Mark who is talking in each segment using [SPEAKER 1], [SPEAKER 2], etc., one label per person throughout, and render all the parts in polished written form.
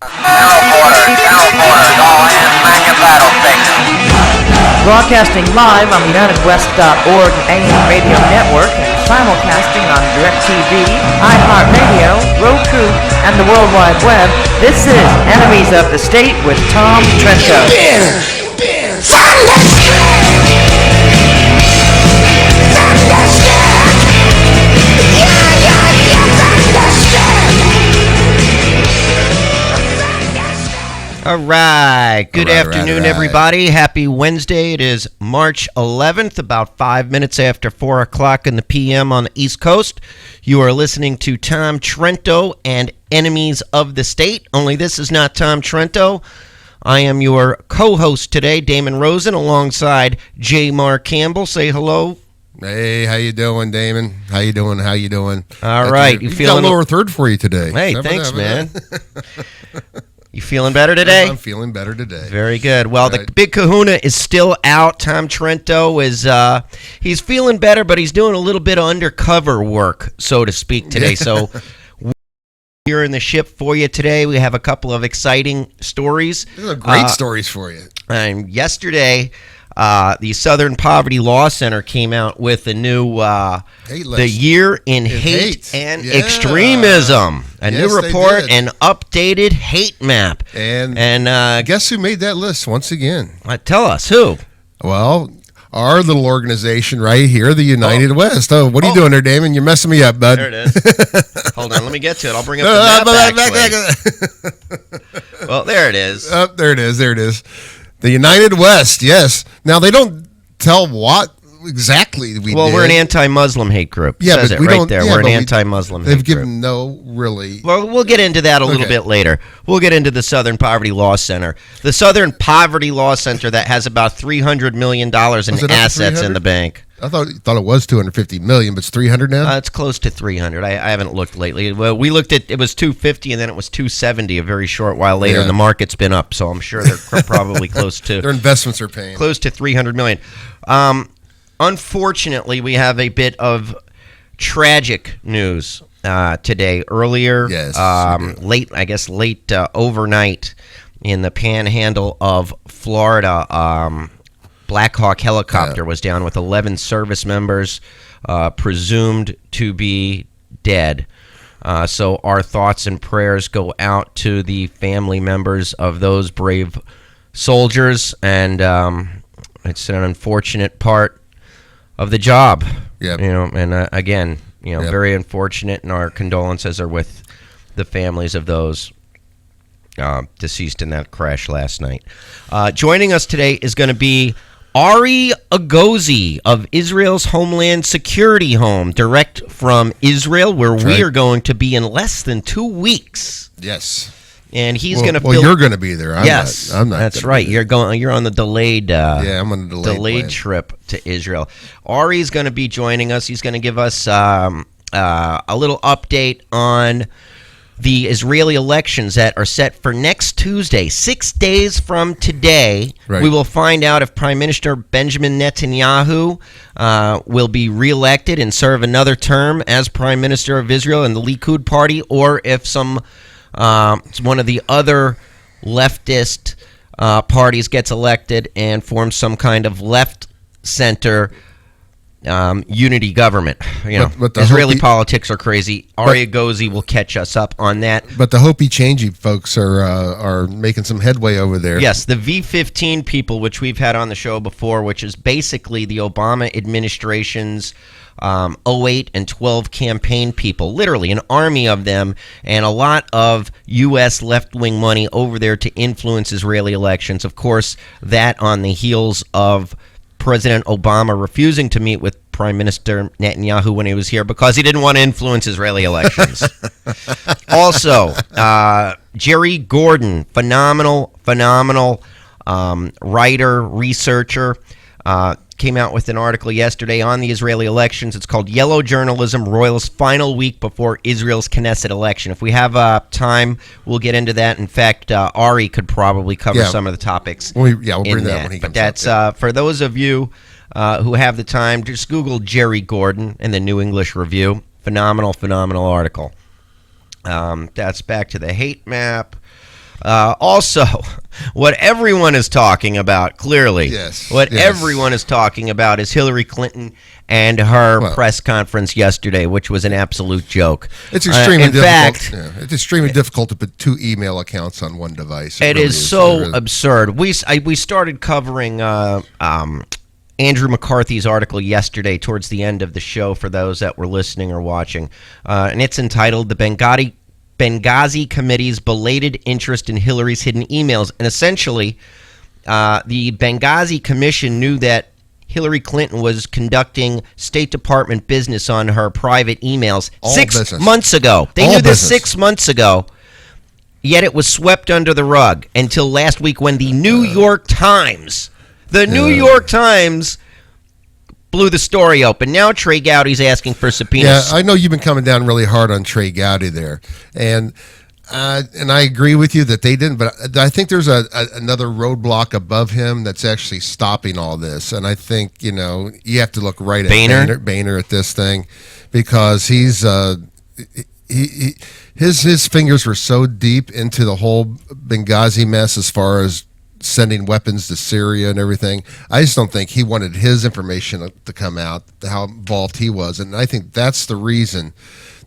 [SPEAKER 1] General quarters, all hands man your battle stations.
[SPEAKER 2] Broadcasting live on the UnitedWest.org AM radio network and simulcasting on DirecTV, iHeartRadio, Roku, and the World Wide Web, this is Enemies of the State with Tom Trento.
[SPEAKER 3] All right. Good afternoon, everybody. Happy Wednesday. It is March 11th, about 5 minutes after 4 o'clock in the p.m. on the East Coast. You are listening to Tom Trento and Enemies of the State. Only this is not Tom Trento. I am your co-host today, Damon Rosen, alongside J. Mark Campbell. Say hello.
[SPEAKER 4] Hey, how you doing, Damon? How you doing?
[SPEAKER 3] All right.
[SPEAKER 4] You feeling got a lower third for you today.
[SPEAKER 3] Hey, thanks, man. You feeling better today?
[SPEAKER 4] I'm feeling better today.
[SPEAKER 3] Very good. Well, the big kahuna is still out. Tom Trento is he's feeling better, but he's doing a little bit of undercover work, so to speak, today. So we're here in the ship for you today. We have a couple of exciting stories.
[SPEAKER 4] These are great stories for you.
[SPEAKER 3] And yesterday, the Southern Poverty Law Center came out with a new The Year in Hate and Extremism. A new report, an updated hate map.
[SPEAKER 4] And guess who made that list once again?
[SPEAKER 3] Tell us, who?
[SPEAKER 4] Well, our little organization right here, the United West. Oh, what are you doing there, Damon? You're messing me up, bud.
[SPEAKER 3] There it is. Hold on, let me get to it. I'll bring up the map, Well, there it is.
[SPEAKER 4] There it is. The United West, yes. Now, they don't tell what exactly we did.
[SPEAKER 3] Well, we're an anti-Muslim hate group.
[SPEAKER 4] Yeah,
[SPEAKER 3] says
[SPEAKER 4] but
[SPEAKER 3] it
[SPEAKER 4] we
[SPEAKER 3] right
[SPEAKER 4] don't,
[SPEAKER 3] there.
[SPEAKER 4] Yeah,
[SPEAKER 3] we're an anti-Muslim hate group.
[SPEAKER 4] They've given no, really.
[SPEAKER 3] Well, we'll get into that a little bit later. We'll get into the Southern Poverty Law Center. The Southern Poverty Law Center that has about $300 million in assets in the bank.
[SPEAKER 4] I thought it was $250 million, but it's $300 now?
[SPEAKER 3] It's close to $300. I haven't looked lately. Well, we looked at, it was $250 and then it was $270 a very short while later, and the market's been up, so I'm sure they're probably close to...
[SPEAKER 4] Their investments are paying.
[SPEAKER 3] Close to $300 million. Unfortunately, we have a bit of tragic news today. Earlier, late overnight in the panhandle of Florida, Black Hawk helicopter was down with 11 service members, presumed to be dead. So our thoughts and prayers go out to the family members of those brave soldiers, and it's an unfortunate part of the job.
[SPEAKER 4] Yep.
[SPEAKER 3] Very unfortunate, and our condolences are with the families of those deceased in that crash last night. Joining us today is going to be Ari Agozi of Israel's Homeland Security Home, direct from Israel, where we are going to be in less than 2 weeks.
[SPEAKER 4] Yes.
[SPEAKER 3] And he's going to.
[SPEAKER 4] Well, you're going to be there. I'm not.
[SPEAKER 3] That's right. You're going. You're on the delayed.
[SPEAKER 4] I'm on a delayed
[SPEAKER 3] trip to Israel. Ari's going to be joining us. He's going to give us a little update on the Israeli elections that are set for next Tuesday, 6 days from today.
[SPEAKER 4] Right.
[SPEAKER 3] We will find out if Prime Minister Benjamin Netanyahu will be reelected and serve another term as Prime Minister of Israel in the Likud party, or if one of the other leftist parties gets elected and forms some kind of left-center unity government. But Israeli politics are crazy. Ari Agozi will catch us up on that.
[SPEAKER 4] But the Hopi Changey folks are making some headway over there.
[SPEAKER 3] Yes, the V-15 people, which we've had on the show before, which is basically the Obama administration's 08 and 12 campaign people, literally an army of them, and a lot of U.S. left-wing money over there to influence Israeli elections. Of course, that on the heels of President Obama refusing to meet with Prime Minister Netanyahu when he was here because he didn't want to influence Israeli elections. Also, Jerry Gordon, phenomenal writer, researcher, came out with an article yesterday on the Israeli elections. It's called Yellow Journalism, Royal's Final Week Before Israel's Knesset Election. If we have time, we'll get into that. In fact, Ari could probably cover some of the topics.
[SPEAKER 4] We'll bring that when he comes
[SPEAKER 3] But that's, for those of you who have the time, just Google Jerry Gordon in the New English Review. Phenomenal article. That's back to the hate map. Also, what everyone is talking about, clearly, what
[SPEAKER 4] yes.
[SPEAKER 3] everyone is talking about is Hillary Clinton and her press conference yesterday, which was an absolute joke.
[SPEAKER 4] It's extremely difficult. It's extremely difficult to put 2 email accounts on one device.
[SPEAKER 3] It really is so absurd. We started covering Andrew McCarthy's article yesterday towards the end of the show for those that were listening or watching, and it's entitled "The Benghazi Committee's Belated Interest in Hillary's Hidden Emails." And essentially, the Benghazi Commission knew that Hillary Clinton was conducting State Department business on her private emails 6 months ago. They knew this 6 months ago, yet it was swept under the rug until last week when the New York Times blew the story open. Now Trey Gowdy's asking for subpoenas.
[SPEAKER 4] Yeah, I know you've been coming down really hard on Trey Gowdy there, and I agree with you that they didn't. But I think there's another roadblock above him that's actually stopping all this. And I think you have to look right at Boehner at this thing, because he's his fingers were so deep into the whole Benghazi mess as far as sending weapons to Syria and everything. I just don't think he wanted his information to come out, how involved he was. And I think that's the reason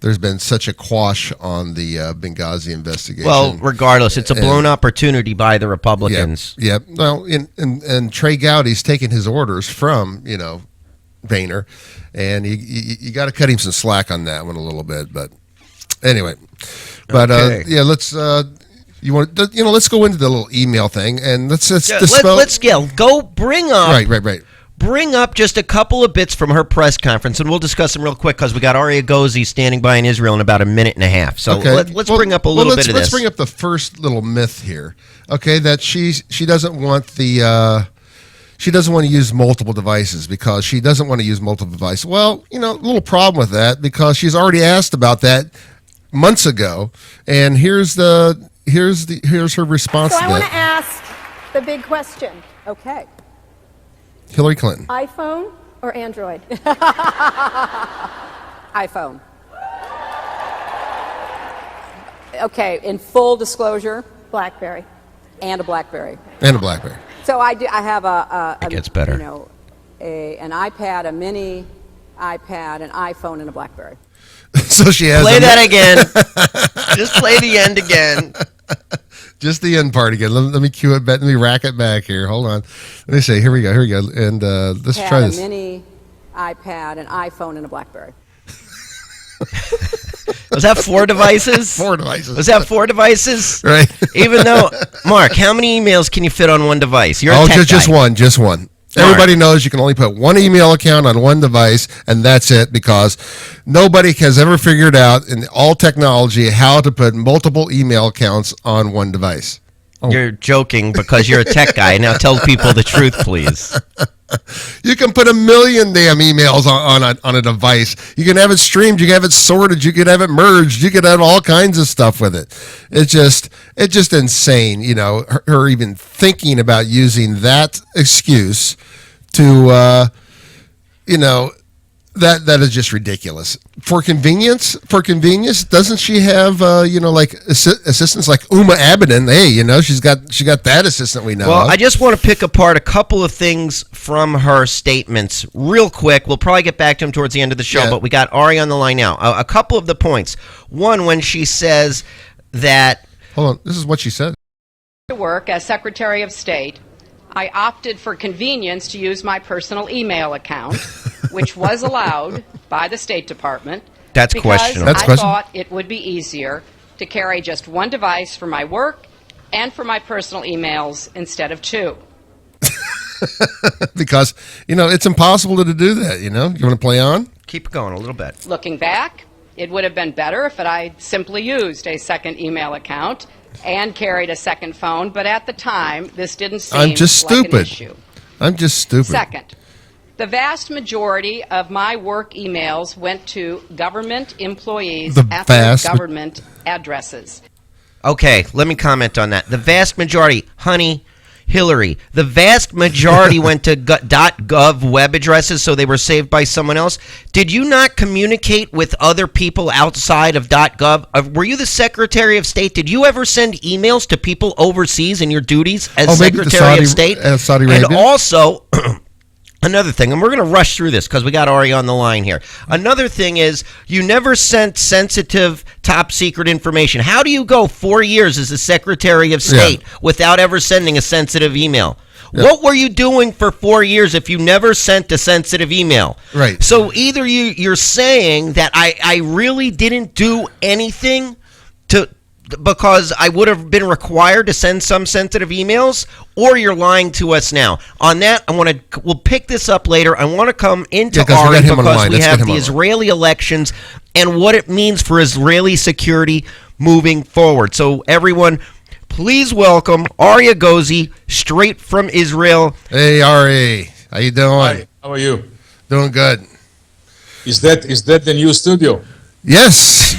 [SPEAKER 4] there's been such a quash on the Benghazi investigation.
[SPEAKER 3] Well, regardless, it's a blown opportunity by the Republicans.
[SPEAKER 4] Yeah. Well, and Trey Gowdy's taking his orders from, Boehner, and you got to cut him some slack on that one a little bit. But anyway, let's... let's go into the little email thing, and let's
[SPEAKER 3] go bring up
[SPEAKER 4] right.
[SPEAKER 3] Bring up just a couple of bits from her press conference, and we'll discuss them real quick because we got Aria Gozzi standing by in Israel in about a minute and a half. So let's bring up a little bit of this.
[SPEAKER 4] Let's bring up the first little myth here. Okay, that she doesn't want she doesn't want to use multiple devices because she doesn't want to use multiple devices. Well, a little problem with that because she's already asked about that months ago, and here's her response to that.
[SPEAKER 5] So I want to ask the big question. Okay.
[SPEAKER 4] Hillary Clinton.
[SPEAKER 5] iPhone or Android?
[SPEAKER 6] iPhone. Okay, in full disclosure.
[SPEAKER 5] BlackBerry.
[SPEAKER 6] And a BlackBerry. So I have
[SPEAKER 3] it gets better.
[SPEAKER 6] An iPad, a mini iPad, an iPhone, and a BlackBerry.
[SPEAKER 4] So she has.
[SPEAKER 3] Play that again. Just play the end again.
[SPEAKER 4] Just the end part again. Let me cue it back. Let me rack it back here. Hold on. Let me say. Here we go. And let's try this.
[SPEAKER 6] A mini iPad, an iPhone, and a BlackBerry.
[SPEAKER 3] Was that 4 devices?
[SPEAKER 4] 4 devices.
[SPEAKER 3] Was that 4 devices?
[SPEAKER 4] Right.
[SPEAKER 3] Even though, Mark, how many emails can you fit on one device? You're a tech
[SPEAKER 4] just
[SPEAKER 3] guy.
[SPEAKER 4] Just one. Everybody knows you can only put one email account on one device, and that's it, because nobody has ever figured out in all technology how to put multiple email accounts on one device.
[SPEAKER 3] Oh. You're joking because you're a tech guy. Now tell people the truth, please.
[SPEAKER 4] You can put 1 million damn emails on a device. You can have it streamed. You can have it sorted. You can have it merged. You can have all kinds of stuff with it. It's just insane. Her even thinking about using that excuse to, that is just ridiculous. For convenience, doesn't she have, assistants like Uma Abedin? Hey, she got that assistant we know.
[SPEAKER 3] Well,
[SPEAKER 4] of.
[SPEAKER 3] I just want to pick apart a couple of things from her statements real quick. We'll probably get back to them towards the end of the show, but we got Ari on the line now. A couple of the points. One, when she says that...
[SPEAKER 4] Hold on. This is what she said.
[SPEAKER 7] To work as Secretary of State, I opted for convenience to use my personal email account, which was allowed by the State Department.
[SPEAKER 3] That's questionable.
[SPEAKER 7] I thought it would be easier to carry just one device for my work and for my personal emails instead of 2.
[SPEAKER 4] Because, it's impossible to do that, You want to play on?
[SPEAKER 3] Keep going a little bit.
[SPEAKER 7] Looking back, it would have been better if I'd simply used a second email account and carried a second phone, but at the time, this didn't seem like an issue.
[SPEAKER 4] I'm just stupid.
[SPEAKER 7] Second, the vast majority of my work emails went to government employees at their government addresses.
[SPEAKER 3] Okay, let me comment on that. The vast majority. Honey, Hillary. The vast majority went to .gov web addresses, so they were saved by someone else. Did you not communicate with other people outside of .gov? Were you the Secretary of State? Did you ever send emails to people overseas in your duties as Secretary of State?
[SPEAKER 4] Saudi Arabia.
[SPEAKER 3] And also, another thing, and we're going to rush through this because we got Ari on the line here. Another thing is you never sent sensitive, top secret information. How do you go 4 years as a Secretary of State without ever sending a sensitive email? Yeah. What were you doing for 4 years if you never sent a sensitive email?
[SPEAKER 4] Right.
[SPEAKER 3] So either you're saying that I really didn't do anything because I would have been required to send some sensitive emails, or you're lying to us now. On that, we'll pick this up later. I want to come into Ari because we have the Israeli elections and what it means for Israeli security moving forward. So everyone, please welcome Ari Agozi, straight from Israel.
[SPEAKER 4] Hey, Ari. How you doing?
[SPEAKER 8] Hi, how are you?
[SPEAKER 4] Doing good.
[SPEAKER 8] Is that the new studio?
[SPEAKER 4] Yes.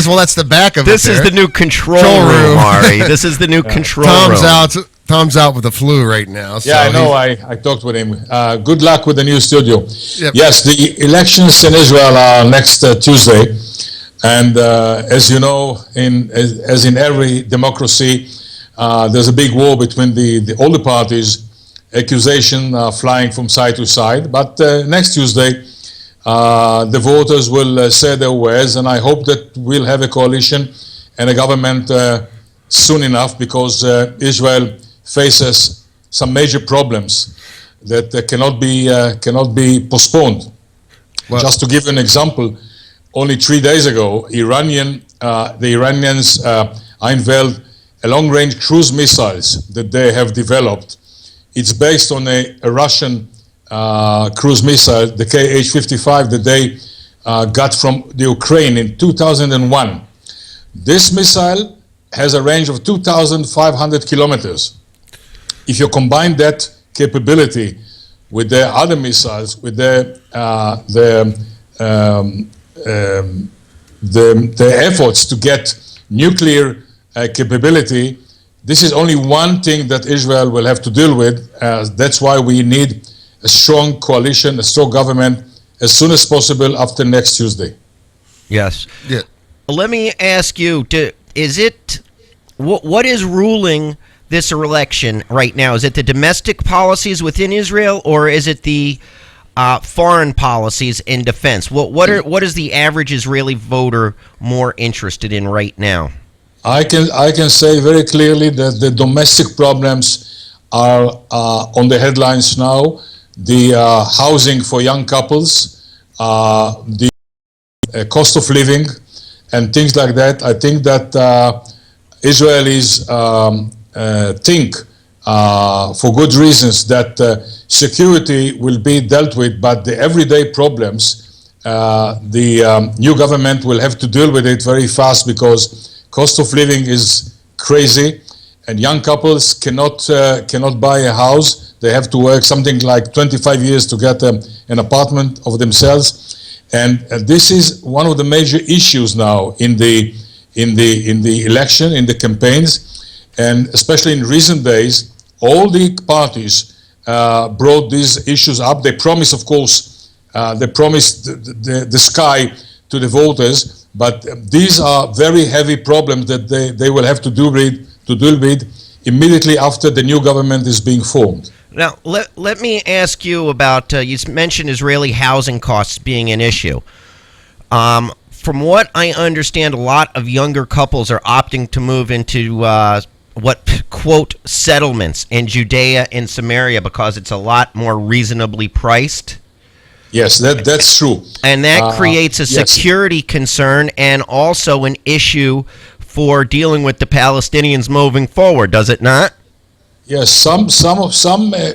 [SPEAKER 4] Well, that's the back of
[SPEAKER 3] this
[SPEAKER 4] it.
[SPEAKER 3] This is the new control room, Ari. This is the new control room.
[SPEAKER 4] Tom's out with the flu right now. So
[SPEAKER 8] yeah, I know. I talked with him. Good luck with the new studio.
[SPEAKER 4] Yep.
[SPEAKER 8] Yes, the elections in Israel are next Tuesday. And as you know, as in every democracy, there's a big war between all the parties, accusation flying from side to side. But next Tuesday, the voters will say their words, and I hope that we'll have a coalition and a government soon enough, because Israel faces some major problems that cannot be postponed. Well, just to give you an example, only 3 days ago, the Iranians unveiled a long-range cruise missiles that they have developed. It's based on a Russian cruise missile, the Kh-55, that they got from the Ukraine in 2001. This missile has a range of 2,500 kilometers. If you combine that capability with the other missiles, with the efforts to get nuclear capability, this is only one thing that Israel will have to deal with. That's why we need a strong coalition, a strong government, as soon as possible after next Tuesday.
[SPEAKER 3] Yes.
[SPEAKER 4] Yeah.
[SPEAKER 3] Let me ask you, what is ruling this election right now? Is it the domestic policies within Israel, or is it the foreign policies in defense? What is the average Israeli voter more interested in right now?
[SPEAKER 8] I can say very clearly that the domestic problems are on the headlines now. The housing for young couples, the cost of living, and things like that. I think that Israelis think, for good reasons, that security will be dealt with, but the everyday problems, the new government will have to deal with it very fast, because cost of living is crazy, and young couples cannot buy a house. They have to work something like 25 years to get an apartment of themselves, and this is one of the major issues now in the election, in the campaigns, and especially in recent days. All the parties brought these issues up. They promised, of course, the sky to the voters, but these are very heavy problems that they will have to deal with immediately after the new government is being formed.
[SPEAKER 3] Now, let me ask you about, you mentioned Israeli housing costs being an issue. From what I understand, a lot of younger couples are opting to move into quote, settlements in Judea and Samaria because it's a lot more reasonably priced.
[SPEAKER 8] Yes, that's true.
[SPEAKER 3] And that creates a security concern and also an issue for dealing with the Palestinians moving forward, does it not?
[SPEAKER 8] Yes, some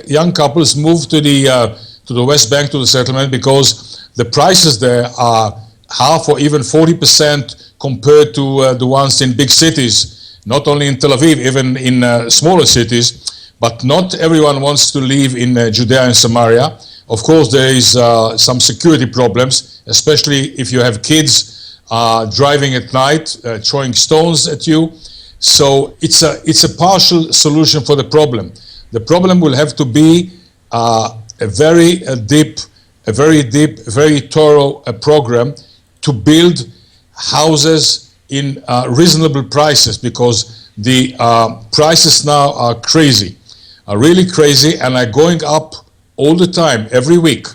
[SPEAKER 8] young couples move to the West Bank, to the settlement, because the prices there are half or even 40% compared to the ones in big cities. Not only in Tel Aviv, even in smaller cities. But not everyone wants to live in Judea and Samaria. Of course, there is some security problems, especially if you have kids driving at night, throwing stones at you. So it's a partial solution for the problem. The problem will have to be a very deep, very thorough program to build houses in reasonable prices, because the prices now are crazy, are really crazy, and are going up all the time, every week.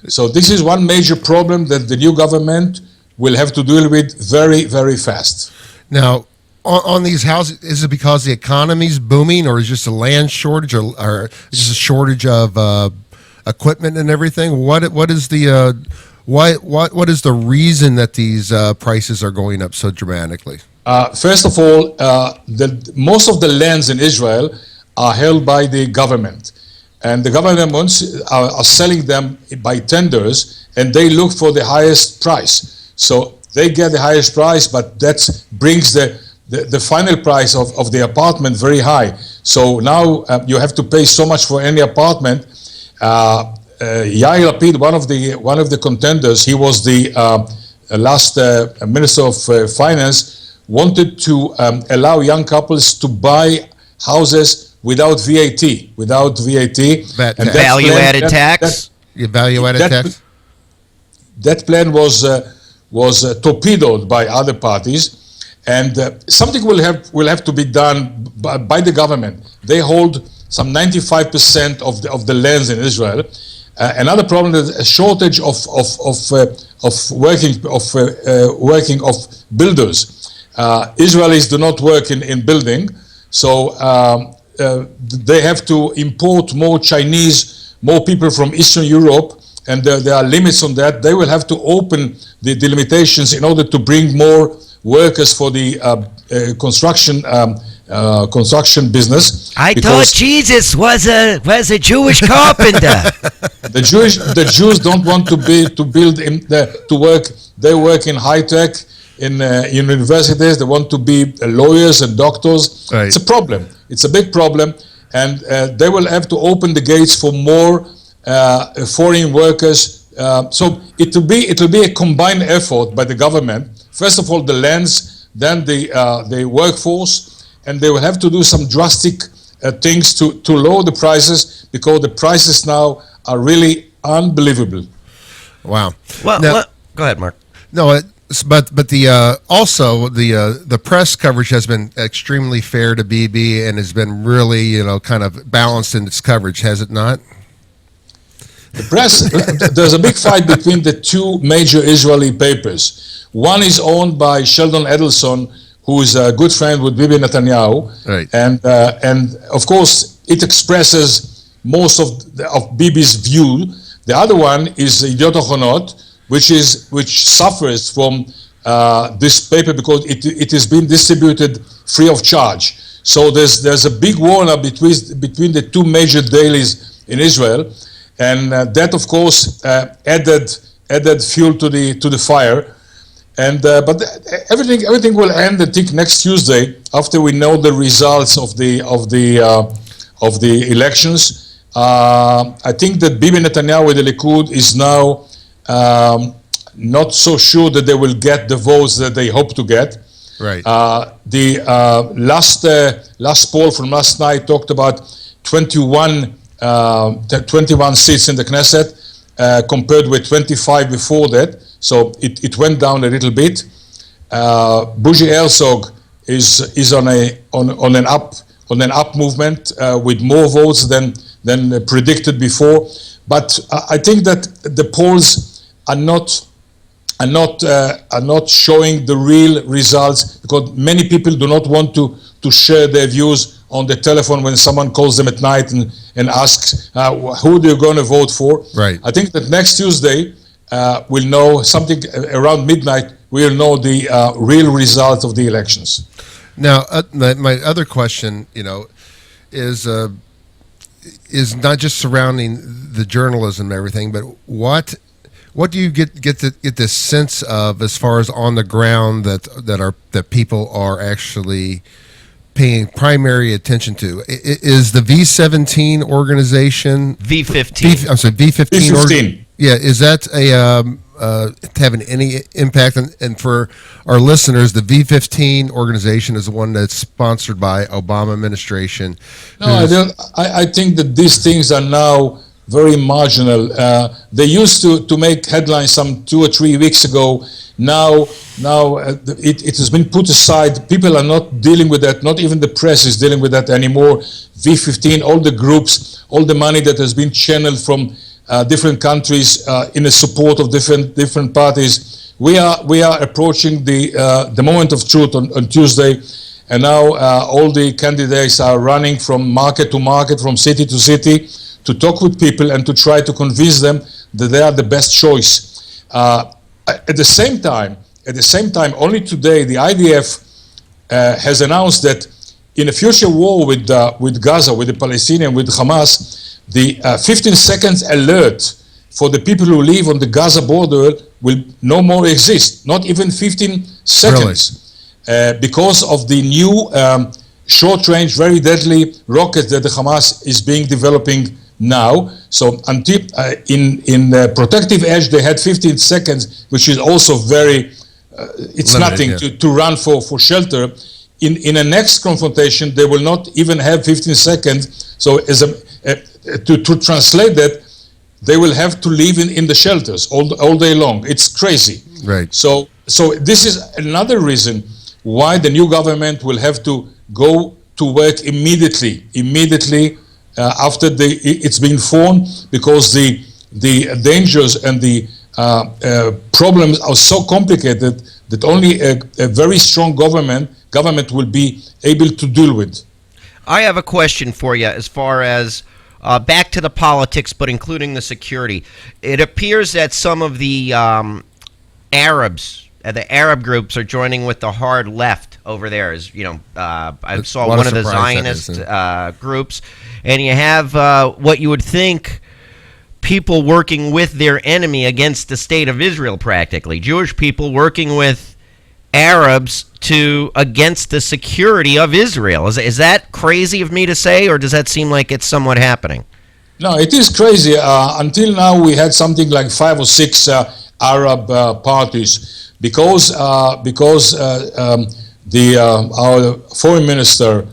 [SPEAKER 8] So this is one major problem that the new government will have to deal with very, very fast.
[SPEAKER 4] Now, on these houses, is it because the economy's booming, or is it just a land shortage, or just a shortage of equipment and everything? What is the what is the reason that these prices are going up so dramatically?
[SPEAKER 8] First of all, most of the lands in Israel are held by the government, and the government are selling them by tenders, and they look for the highest price. So they get the highest price, but that brings the final price of the apartment very high. So now you have to pay so much for any apartment. Yair Lapid, one of the contenders, he was the last Minister of Finance, wanted to allow young couples to buy houses without VAT,
[SPEAKER 4] and
[SPEAKER 3] value-added tax.
[SPEAKER 4] Value-added tax.
[SPEAKER 8] That plan was torpedoed by other parties. And something will have to be done by the government. They hold some 95% of the lands in Israel. Another problem is a shortage of builders. Israelis do not work in building, so they have to import more Chinese, more people from Eastern Europe, and there are limits on that. They will have to open the limitations in order to bring more workers for the construction business.
[SPEAKER 3] I thought Jesus was a Jewish carpenter.
[SPEAKER 8] The Jews don't want to work. They work in high tech, in universities. They want to be lawyers and doctors.
[SPEAKER 4] Right.
[SPEAKER 8] It's a problem. It's a big problem, and they will have to open the gates for more foreign workers. So it will be a combined effort by the government. First of all, the lands, then the workforce, and they will have to do some drastic things to lower the prices, because the prices now are really unbelievable.
[SPEAKER 4] Wow.
[SPEAKER 3] Well, go ahead, Mark.
[SPEAKER 4] No, but the also the press coverage has been extremely fair to Bibi and has been really kind of balanced in its coverage, has it not?
[SPEAKER 8] The press, there's a big fight between the two major Israeli papers. One is owned by Sheldon Adelson, who is a good friend with Bibi Netanyahu,
[SPEAKER 4] right.
[SPEAKER 8] And of course it expresses most of Bibi's view. The other one is Yediot Ahronot, which suffers from this paper because it is being distributed free of charge. So there's a big war now between the two major dailies in Israel, and that of course added fuel to the fire. And but everything will end, I think, next Tuesday, after we know the results of the elections. I think that Bibi Netanyahu with the Likud is now not so sure that they will get the votes that they hope to get.
[SPEAKER 4] Right.
[SPEAKER 8] The last poll from last night talked about 21 seats in the Knesset, compared with 25 before that. So it went down a little bit. Bougie Herzog is on an up movement with more votes than predicted before. But I think that the polls are not showing the real results, because many people do not want to share their views on the telephone when someone calls them at night and asks who they're going to vote for.
[SPEAKER 4] Right.
[SPEAKER 8] I think that next Tuesday we'll know something around midnight. We'll know the real results of the elections.
[SPEAKER 4] Now, my other question, is not just surrounding the journalism and everything, but what do you get this sense of as far as on the ground that people are actually paying primary attention to? Is the V17 organization
[SPEAKER 3] V15?
[SPEAKER 4] I'm sorry, V15.
[SPEAKER 8] V15.
[SPEAKER 4] Yeah, is that having any impact. And for our listeners, the V15 organization is the one that's sponsored by Obama administration.
[SPEAKER 8] No, I think that these things are now very marginal. They used to make headlines some 2 or 3 weeks ago. Now it has been put aside. People are not dealing with that. Not even the press is dealing with that anymore. V15, all the groups, all the money that has been channeled from different countries in the support of different parties. We are approaching the moment of truth on Tuesday, and now all the candidates are running from market to market, from city to city, to talk with people and to try to convince them that they are the best choice. At the same time, only today the IDF has announced that in a future war with Gaza, with the Palestinians, with Hamas, the 15 seconds alert for the people who live on the Gaza border will no more exist, not even 15 seconds, really? Because of the new short-range, very deadly rockets that the Hamas is developing now. So until in protective edge, they had 15 seconds, which is also very, it's limited, nothing to run for shelter. In a next confrontation, they will not even have 15 seconds. So as to translate that, they will have to live in the shelters all day long. It's crazy.
[SPEAKER 4] Right.
[SPEAKER 8] So this is another reason why the new government will have to go to work immediately after it's been formed, because the dangers and the problems are so complicated that only a very strong government will be able to deal with.
[SPEAKER 3] I have a question for you as far as back to the politics, but including the security. It appears that some of the Arabs, the Arab groups, are joining with the hard left over there. As you know, I saw one of the Zionist groups, and you have what you would think people working with their enemy against the state of Israel, practically Jewish people working with Arabs against the security of Israel. Is that crazy of me to say, or does that seem like it's somewhat happening?
[SPEAKER 8] No, it is crazy. Until now, we had something like 5 or 6 Arab parties, because our foreign minister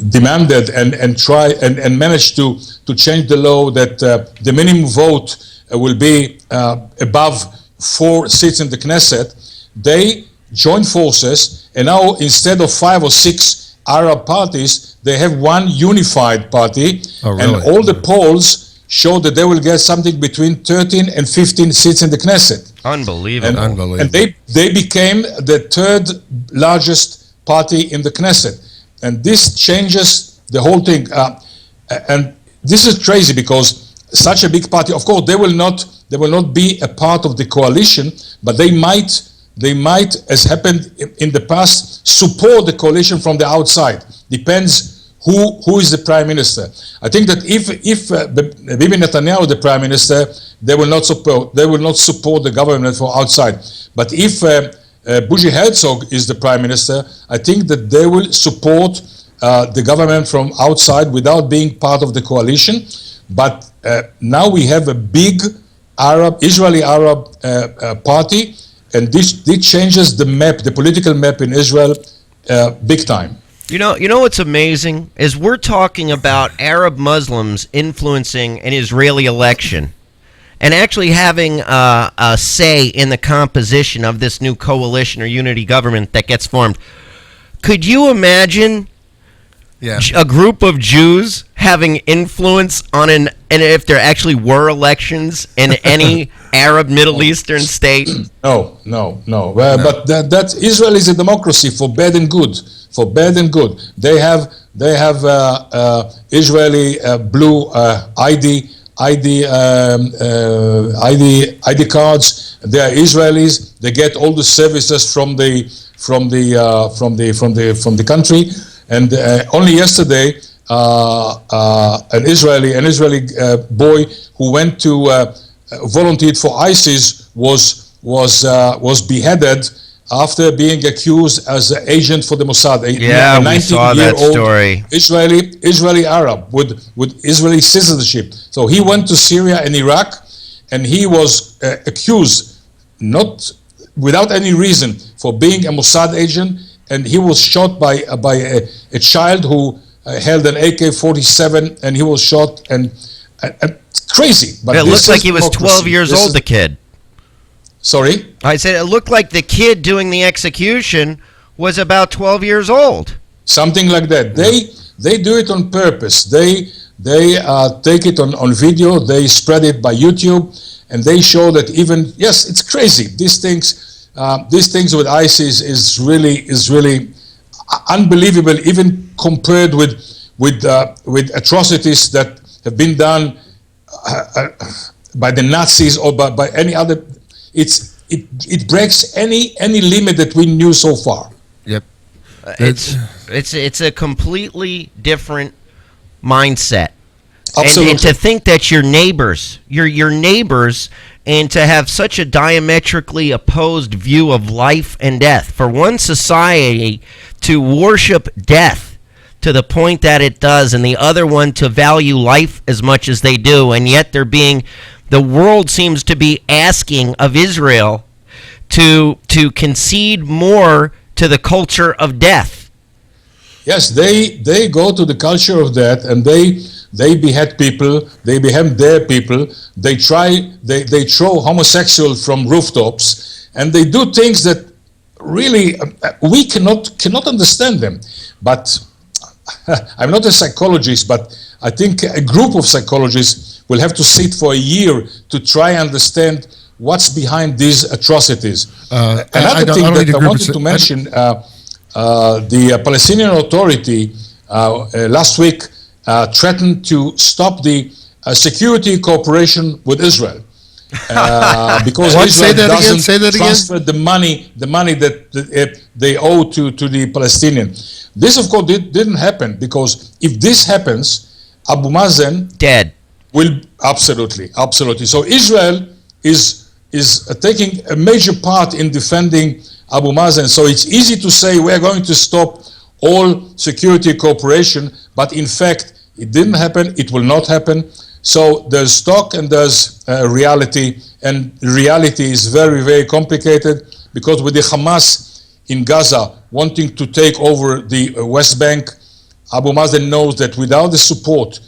[SPEAKER 8] demanded and managed to change the law that the minimum vote will be above 4 seats in the Knesset. They joined forces, and now instead of 5 or 6 Arab parties, they have one unified party.
[SPEAKER 4] Oh, really?
[SPEAKER 8] And all the polls show that they will get something between 13 and 15 seats in the Knesset.
[SPEAKER 3] Unbelievable.
[SPEAKER 8] And they became the 3rd largest party in the Knesset. And this changes the whole thing. And this is crazy, because such a big party, of course, they will not be a part of the coalition, but they might, as happened in the past, support the coalition from the outside. Depends who is the prime minister. I think that if Bibi Netanyahu is the prime minister, they will not support the government from outside. But if Bougie Herzog is the prime minister, I think that they will support the government from outside without being part of the coalition. But now we have a big Israeli Arab party, and this changes the map, the political map in Israel, big time.
[SPEAKER 3] You know what's amazing is we're talking about Arab Muslims influencing an Israeli election and actually having a say in the composition of this new coalition or unity government that gets formed. Could you imagine a group of Jews having influence on and if there actually were elections in any Arab Middle Eastern state?
[SPEAKER 8] No. But that Israel is a democracy for bad and good. For bad and good, they have Israeli blue ID cards. They are Israelis. They get all the services from the country. And only yesterday, an Israeli boy who went to volunteered for ISIS was beheaded after being accused as an agent for the Mossad.
[SPEAKER 3] We saw that story.
[SPEAKER 8] Israeli Arab with Israeli citizenship. So he went to Syria and Iraq, and he was accused, not without any reason, for being a Mossad agent, and he was shot by a child who held an AK-47, and he was shot, and crazy.
[SPEAKER 3] But it looks like he was 12 years old, the kid.
[SPEAKER 8] Sorry?
[SPEAKER 3] I said it looked like the kid doing the execution was about 12 years old.
[SPEAKER 8] Something like that. They do it on purpose. They take it on video, they spread it by YouTube, and they show that even, yes, it's crazy. These things with ISIS is really unbelievable, even compared with atrocities that have been done by the Nazis or by any other. It breaks any limit that we knew so far.
[SPEAKER 4] Yep.
[SPEAKER 3] It's a completely different mindset.
[SPEAKER 8] Absolutely.
[SPEAKER 3] And to think that your neighbors, and to have such a diametrically opposed view of life and death, for one society to worship death to the point that it does, and the other one to value life as much as they do, and yet the world seems to be asking of Israel to concede more to the culture of death.
[SPEAKER 8] Yes, they go to the culture of death, and they behead people, they behead their people, they throw homosexuals from rooftops, and they do things that really we cannot understand them. But I'm not a psychologist, but I think a group of psychologists will have to sit for a year to try and understand what's behind these atrocities. Another thing that I wanted to mention, the Palestinian Authority last week threatened to stop the security cooperation with Israel because Israel doesn't transfer the money that they owe to the Palestinians. This, of course, didn't happen, because if this happens, Abu Mazen
[SPEAKER 3] dead
[SPEAKER 8] will absolutely. So Israel is taking a major part in defending Abu Mazen. So it's easy to say we're going to stop all security cooperation, but in fact, it didn't happen. It will not happen. So there's talk and there's reality, and reality is very, very complicated, because with the Hamas in Gaza wanting to take over the West Bank, Abu Mazen knows that without the support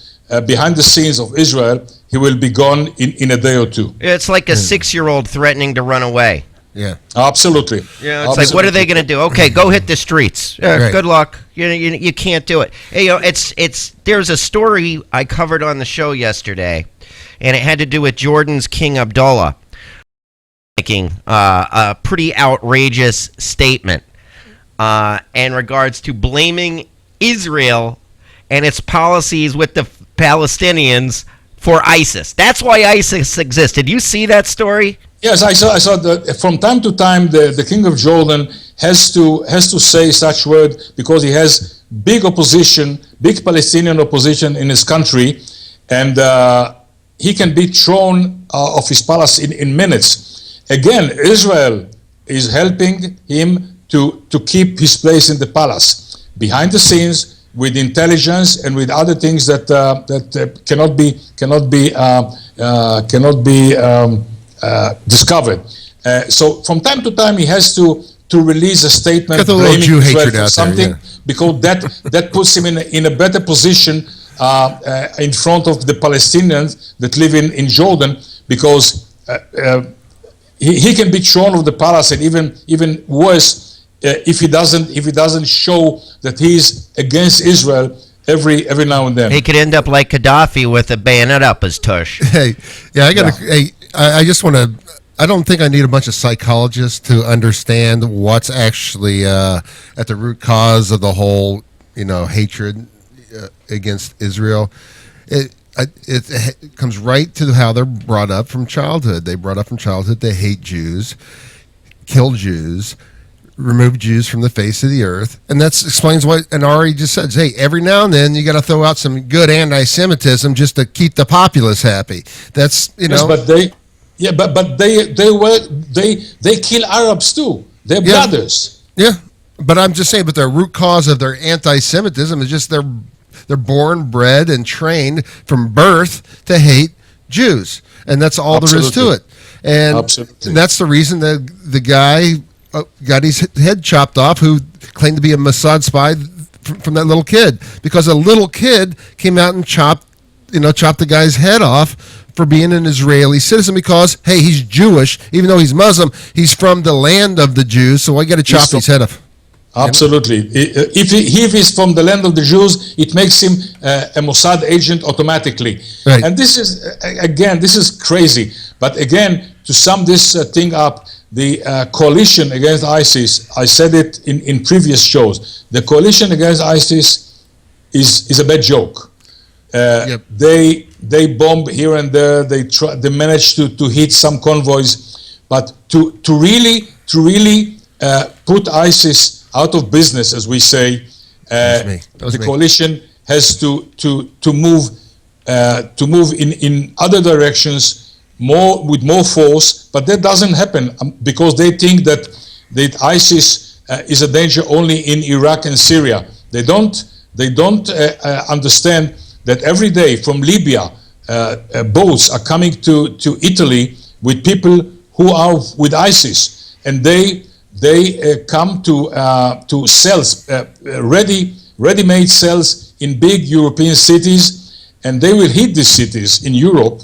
[SPEAKER 8] behind the scenes of Israel, he will be gone in a day or two.
[SPEAKER 3] It's like a 6-year-old threatening to run away.
[SPEAKER 4] Yeah,
[SPEAKER 8] absolutely.
[SPEAKER 3] Yeah, it's like, what are they going to do? Okay, go hit the streets. Good luck. You can't do it. Hey, there's a story I covered on the show yesterday, and it had to do with Jordan's King Abdullah making a pretty outrageous statement in regards to blaming Israel and its policies with the Palestinians for ISIS. That's why ISIS exists. Did you see that story?
[SPEAKER 8] Yes, I saw that from time to time the King of Jordan has to say such word, because he has big opposition, big Palestinian opposition in his country, and he can be thrown off his palace in minutes. Again, Israel is helping him to keep his place in the palace behind the scenes, with intelligence and with other things that cannot be discovered. So from time to time he has to release a statement blaming Israel for something, because that puts him in a better position in front of the Palestinians that live in Jordan, because he can be thrown off the palace, and even worse, if he doesn't show that he's against Israel every now and then.
[SPEAKER 3] He could end up like Gaddafi with a bayonet up his tush.
[SPEAKER 4] Hey, yeah, I just want to. I don't think I need a bunch of psychologists to understand what's actually at the root cause of the whole, hatred against Israel. It comes right to how they're brought up from childhood. They brought up from childhood to hate Jews, kill Jews, remove Jews from the face of the earth, and that explains what Ari just said. Hey, every now and then you got to throw out some good anti-Semitism just to keep the populace happy. That's
[SPEAKER 8] Yes, but they kill Arabs too. They're brothers.
[SPEAKER 4] Yeah, but I'm just saying. But the root cause of their anti-Semitism is just they're born, bred, and trained from birth to hate Jews, and that's all there is to it. And that's the reason that the guy got his head chopped off, who claimed to be a Mossad spy from that little kid, because a little kid came out and chopped the guy's head off for being an Israeli citizen, because, hey, he's Jewish. Even though he's Muslim, he's from the land of the Jews, so I got to chop his head off.
[SPEAKER 8] Absolutely. If he's from the land of the Jews, it makes him a Mossad agent automatically.
[SPEAKER 4] Right.
[SPEAKER 8] And this is crazy. But again, to sum this thing up, the coalition against ISIS, I said it in previous shows, the coalition against ISIS is a bad joke. They bomb here and there, they manage to hit some convoys, but to really put ISIS out of business, as we say, the coalition has to move in other directions, with more force. But that doesn't happen because they think that ISIS is a danger only in Iraq and Syria. They don't understand that every day from Libya, boats are coming to Italy with people who are with ISIS, and they come to cells, ready-made cells in big European cities, and they will hit these cities in Europe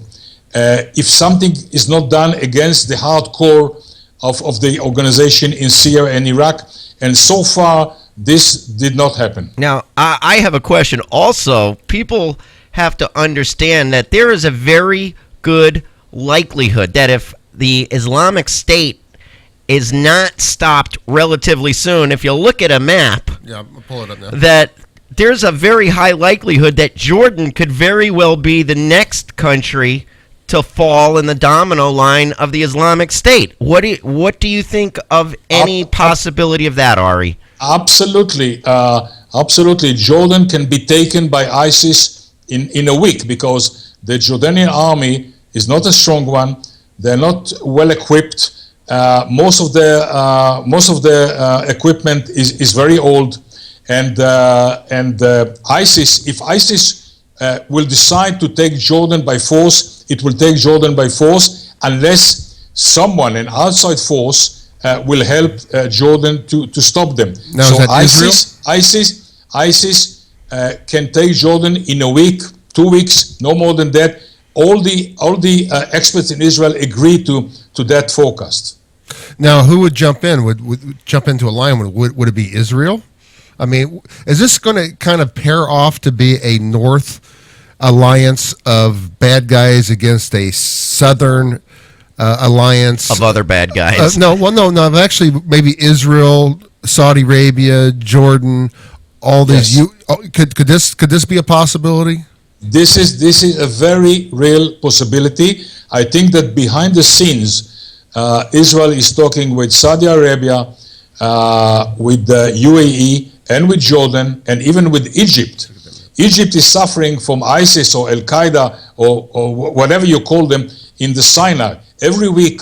[SPEAKER 8] if something is not done against the hardcore of the organization in Syria and Iraq. And so far, this did not happen.
[SPEAKER 3] Now, I have a question. Also, people have to understand that there is a very good likelihood that if the Islamic State is not stopped relatively soon, if you look at a map,
[SPEAKER 4] I'll pull it up now,
[SPEAKER 3] that there's a very high likelihood that Jordan could very well be the next country to fall in the domino line of the Islamic State. What do you think of any possibility of that, Ari?
[SPEAKER 8] Absolutely. Jordan can be taken by ISIS in a week, because the Jordanian army is not a strong one. They're not well equipped. Most of the equipment is very old, and ISIS, if ISIS will decide to take Jordan by force, it will take Jordan by force, unless someone, an outside force, will help Jordan to stop them.
[SPEAKER 4] Now,
[SPEAKER 8] so
[SPEAKER 4] ISIS
[SPEAKER 8] can take Jordan in a week, 2 weeks, no more than that. All the experts in Israel agree to that forecast.
[SPEAKER 4] Now, who would jump in? Would jump into a line? Would it be Israel? I mean, is this going to kind of pair off to be a North alliance of bad guys against a Southern alliance
[SPEAKER 3] of other bad guys?
[SPEAKER 4] No. Actually, maybe Israel, Saudi Arabia, Jordan, all these.
[SPEAKER 8] Yes.
[SPEAKER 4] Could this be a possibility?
[SPEAKER 8] This is a very real possibility. I think that behind the scenes, Israel is talking with Saudi Arabia, with the UAE, and with Jordan, and even with Egypt. Egypt is suffering from ISIS or Al-Qaeda or whatever you call them in the Sinai. Every week,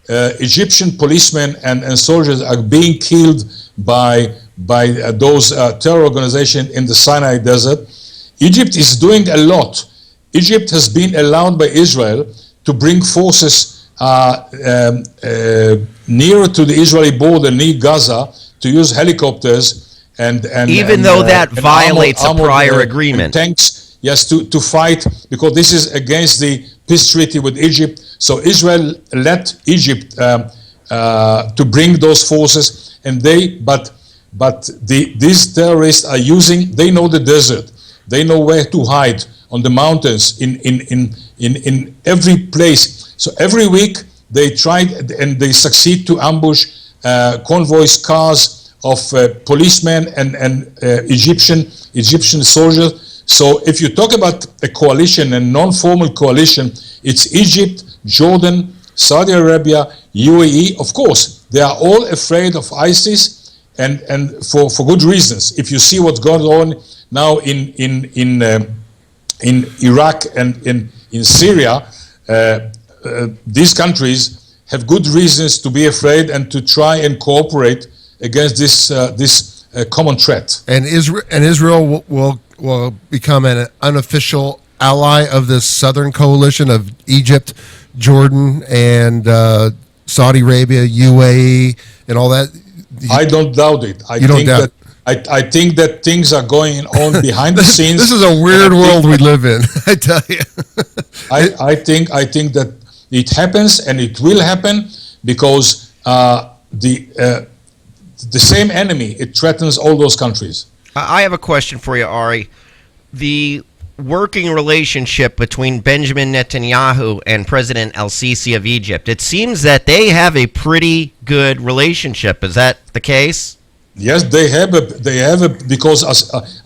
[SPEAKER 8] Egyptian policemen and soldiers are being killed by those terror organizations in the Sinai desert. Egypt is doing a lot. Egypt has been allowed by Israel to bring forces nearer to the Israeli border, near Gaza, to use helicopters and
[SPEAKER 3] even though that violates a prior agreement,
[SPEAKER 8] tanks, yes, to fight, because this is against the peace treaty with Egypt. So Israel let Egypt to bring those forces, and these terrorists are using. They know the desert. They know where to hide on the mountains, in every place. So every week they try and they succeed to ambush convoys, cars of policemen and Egyptian soldiers. So if you talk about a coalition, a non-formal coalition, it's Egypt, Jordan, Saudi Arabia, UAE. Of course, they are all afraid of ISIS, and for good reasons. If you see what's going on now in Iraq and in Syria, these countries have good reasons to be afraid and to try and cooperate against this common threat.
[SPEAKER 4] And Israel will become an unofficial ally of this southern coalition of Egypt, Jordan, and Saudi Arabia, UAE, and all that?
[SPEAKER 8] I don't doubt it. I think that things are going on behind the scenes.
[SPEAKER 4] This is a weird world we live in, I tell you.
[SPEAKER 8] I think that it happens, and it will happen because the same enemy, it threatens all those countries.
[SPEAKER 3] I have a question for you, Ari. The working relationship between Benjamin Netanyahu and President El-Sisi of Egypt, it seems that they have a pretty good relationship. Is that the case?
[SPEAKER 8] Yes, they have because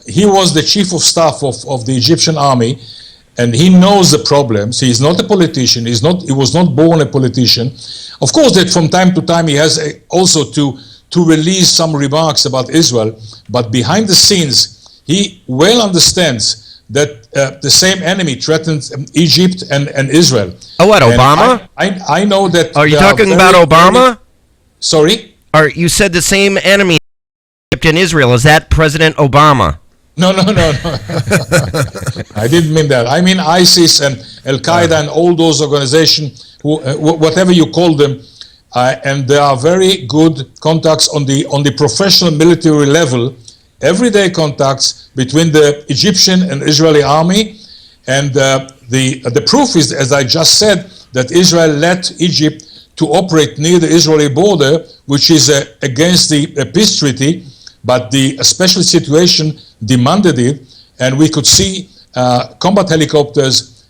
[SPEAKER 8] he was the chief of staff of the Egyptian army, and he knows the problems. He is not a politician. He was not born a politician. Of course, that from time to time he has also to release some remarks about Israel, but behind the scenes, he well understands that the same enemy threatens Egypt and Israel.
[SPEAKER 3] Oh, what, Obama?
[SPEAKER 8] I know that.
[SPEAKER 3] Are you talking about Obama?
[SPEAKER 8] Sorry?
[SPEAKER 3] You said the same enemy Egypt and Israel. Is that President Obama?
[SPEAKER 8] No. I didn't mean that. I mean ISIS and Al-Qaeda and all those organizations, whatever you call them, and there are very good contacts on the professional military level, everyday contacts between the Egyptian and Israeli army, and the proof is, as I just said, that Israel let Egypt to operate near the Israeli border, which is against the peace treaty, but the special situation demanded it, and we could see combat helicopters,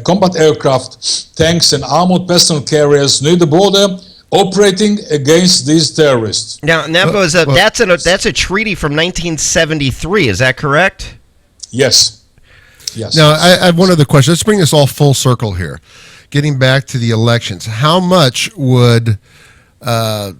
[SPEAKER 8] combat aircraft, tanks, and armored personnel carriers near the border, operating against these terrorists.
[SPEAKER 3] Now, that's a treaty from 1973. Is that correct?
[SPEAKER 8] Yes.
[SPEAKER 4] Now, I have one other question. Let's bring this all full circle here. Getting back to the elections, how much would Benjamin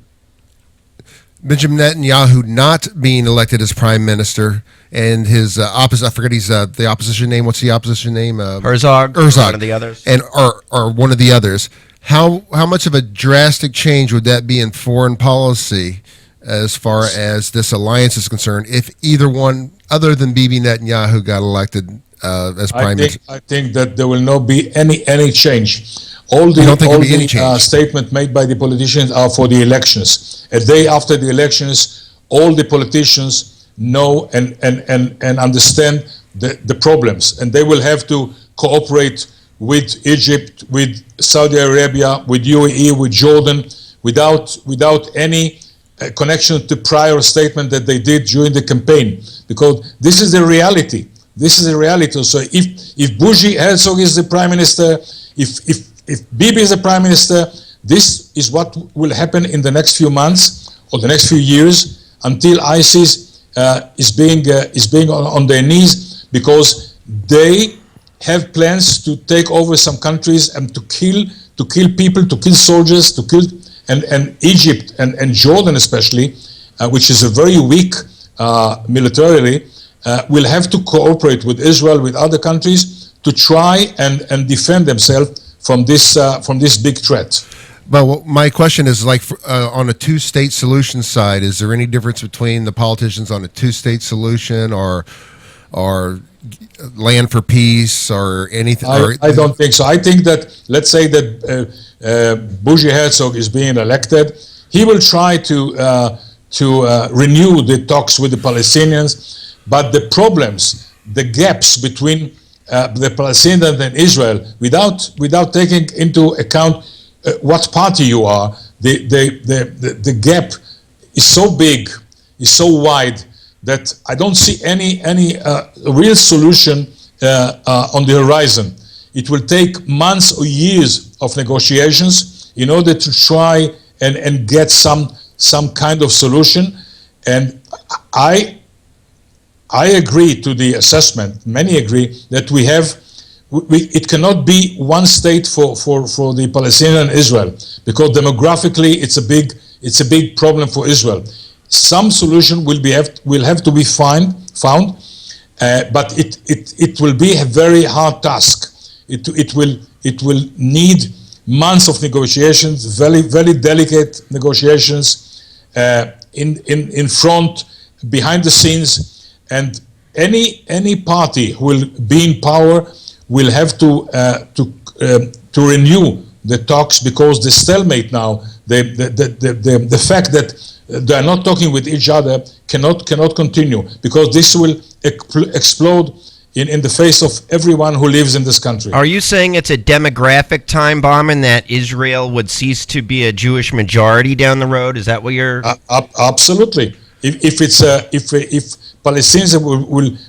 [SPEAKER 4] Netanyahu not being elected as prime minister and his opposite, I forget the opposition name. What's the opposition name?
[SPEAKER 3] Herzog. One of the others.
[SPEAKER 4] And or one of the others. How much of a drastic change would that be in foreign policy as far as this alliance is concerned if either one other than Bibi Netanyahu got elected as prime minister?
[SPEAKER 8] I think that there will not be any change. All the statements made by the politicians are for the elections. A day after the elections, all the politicians know and understand the problems, and they will have to cooperate with Egypt, with Saudi Arabia, with UAE, with Jordan, without any connection to prior statement that they did during the campaign, because this is the reality. This is the reality. So if Bougie Herzog is the prime minister, if Bibi is the prime minister, this is what will happen in the next few months or the next few years until ISIS is being on their knees, because they have plans to take over some countries and to kill people, to kill soldiers, to kill and Egypt and Jordan especially, which is a very weak militarily, will have to cooperate with Israel, with other countries, to try and defend themselves from this big threat.
[SPEAKER 4] But my question is, like, on a two-state solution side, is there any difference between the politicians on a two-state solution or land for peace or anything?
[SPEAKER 8] I don't think so. I think that, let's say that Bougie Herzog is being elected, he will try to renew the talks with the Palestinians, but the problems, the gaps between the Palestinians and Israel, without taking into account what party you are, the gap is so big, is so wide, that I don't see any real solution on the horizon. It will take months or years of negotiations in order to try and get some kind of solution. And I agree to the assessment. Many agree that it cannot be one state for the Palestinian and Israel, because demographically it's a big problem for Israel. Some solution will have to be found, but it will be a very hard task. It will need months of negotiations, very delicate negotiations, in front, behind the scenes, and any party who will be in power will have to renew the talks, because the stalemate now, the fact that they are not talking with each other cannot continue, because this will explode in the face of everyone who lives in this country.
[SPEAKER 3] Are you saying it's a demographic time bomb and that Israel would cease to be a Jewish majority down the road? Is that what you're...
[SPEAKER 8] Absolutely. If Palestinians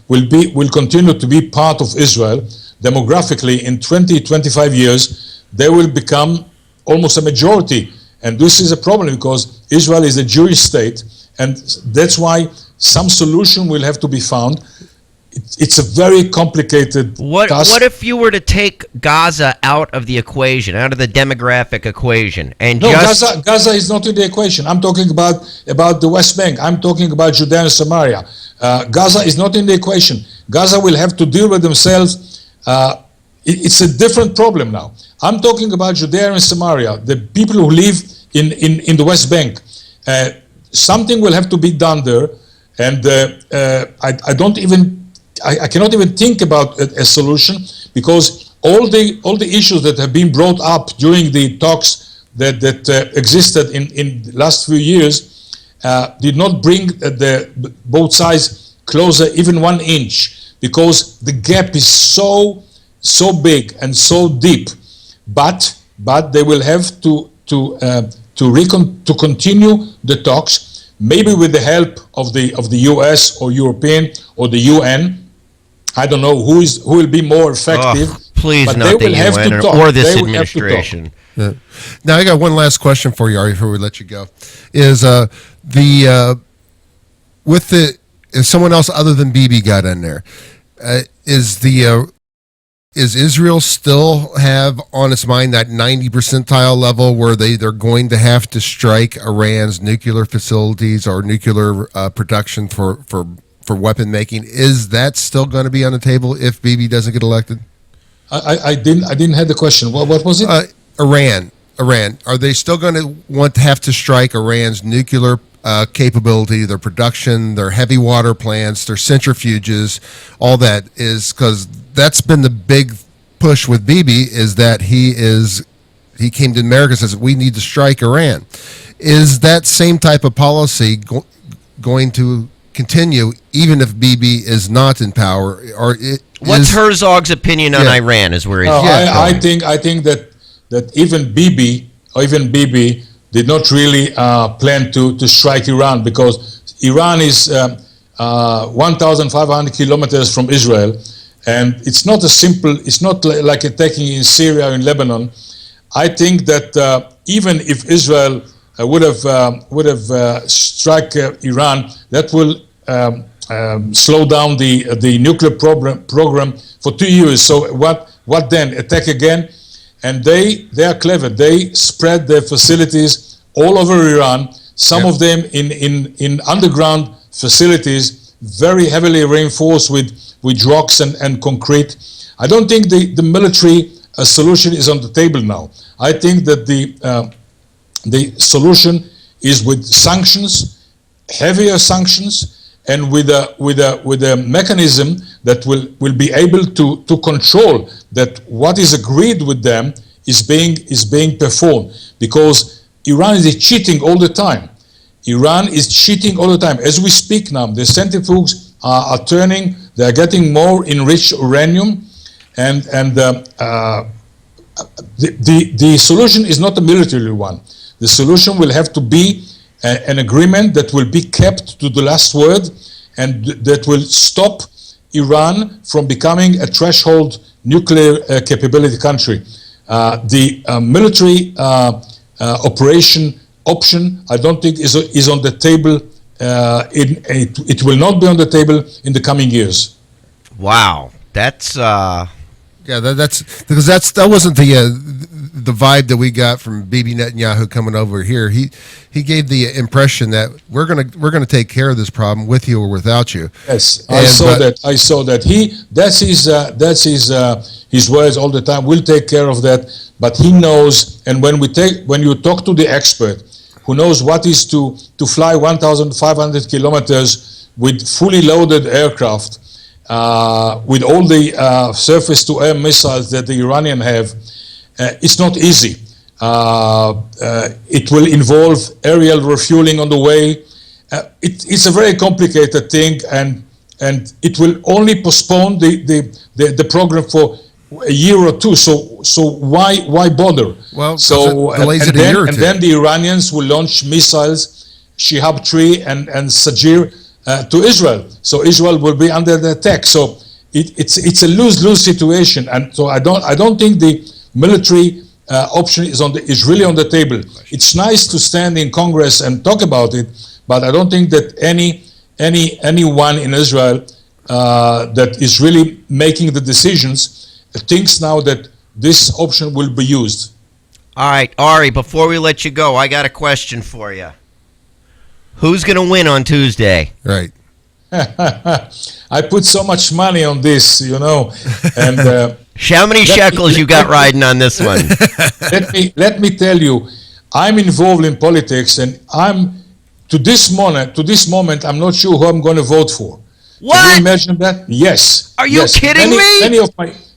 [SPEAKER 8] will continue to be part of Israel, demographically in 20-25 years, they will become almost a majority. And this is a problem, because Israel is a Jewish state, and that's why some solution will have to be found. It's a very complicated task.
[SPEAKER 3] What if you were to take Gaza out of the equation, out of the demographic equation, and
[SPEAKER 8] Gaza is not in the equation. I'm talking about the West Bank. I'm talking about Judea and Samaria. Gaza is not in the equation. Gaza will have to deal with themselves. It's a different problem now. I'm talking about Judea and Samaria, the people who live in the West Bank. Something will have to be done there, and I cannot even think about a solution, because all the issues that have been brought up during the talks that existed in the last few years did not bring both sides closer even 1 inch, because the gap is so big and so deep. But they will have to continue the talks, maybe with the help of the US or European or the UN. I don't know who will be more effective.
[SPEAKER 3] Please,
[SPEAKER 8] but
[SPEAKER 3] not the UN or this administration.
[SPEAKER 4] Yeah. Now, I got one last question for you, Ari, before we let you go. Is if someone else other than Bibi got in there, is Israel still have on its mind that 90 percentile level where they're going to have to strike Iran's nuclear facilities or nuclear production for weapon making? Is that still going to be on the table if Bibi doesn't get elected?
[SPEAKER 8] I didn't have the question. What was it?
[SPEAKER 4] Iran. Are they still going to have to strike Iran's nuclear capability, their production, their heavy water plants, their centrifuges, all that? Is because that's been the big push with Bibi, is that he came to America and says we need to strike Iran. Is that same type of policy going to continue even if Bibi is not in power? Or
[SPEAKER 3] what's Herzog's opinion on Iran? Is where he's
[SPEAKER 8] I think that even Bibi did not really plan to strike Iran, because Iran is 1,500 kilometers from Israel, and it's not like attacking in Syria or in Lebanon. I think that even if Israel would have struck Iran, that will slow down the nuclear program for 2 years. So what then? Attack again? And they are clever. They spread their facilities all over Iran. Some of them in underground facilities, very heavily reinforced with rocks and concrete. I don't think the military solution is on the table now. I think that the solution is with sanctions, heavier sanctions, and with a mechanism that will be able to control that what is agreed with them is being performed, because Iran is cheating all the time. Iran is cheating all the time. As we speak now, the centrifuges are turning. They are getting more enriched uranium, and the solution is not a military one. The solution will have to be an agreement that will be kept to the last word, and that will stop Iran from becoming a threshold nuclear capability country. The military operation option, I don't think is on the table. It will not be on the table in the coming years.
[SPEAKER 3] Wow, that's
[SPEAKER 4] that's because that wasn't the vibe that we got from Bibi Netanyahu coming over here. He gave the impression that we're gonna take care of this problem with you or without you.
[SPEAKER 8] Yes, I saw that. That's his words all the time. We'll take care of that. But he knows, and when you talk to the expert who knows what is to fly 1,500 kilometers with fully loaded aircraft, with all the surface-to-air missiles that the Iranians have, it's not easy. It will involve aerial refueling on the way. It's a very complicated thing, and it will only postpone the program for a year or two. So why bother?
[SPEAKER 4] Well,
[SPEAKER 8] so
[SPEAKER 4] delays it a year or two.
[SPEAKER 8] and then the Iranians will launch missiles, Shihab 3 and Sajir to Israel. So Israel will be under the attack. So it's a lose-lose situation, and so I don't think the military option is really on the table. It's nice to stand in Congress and talk about it, but I don't think that anyone in Israel that is really making the decisions thinks now that this option will be used.
[SPEAKER 3] All right, Ari, before we let you go, I got a question for you. Who's going to win on Tuesday?
[SPEAKER 4] Right.
[SPEAKER 8] I put so much money on this, and
[SPEAKER 3] how many shekels you got riding on this one?
[SPEAKER 8] Let me tell you, I'm involved in politics, and to this moment, I'm not sure who I'm going to vote for.
[SPEAKER 3] What?
[SPEAKER 8] Can you imagine that? Yes.
[SPEAKER 3] Are you kidding me?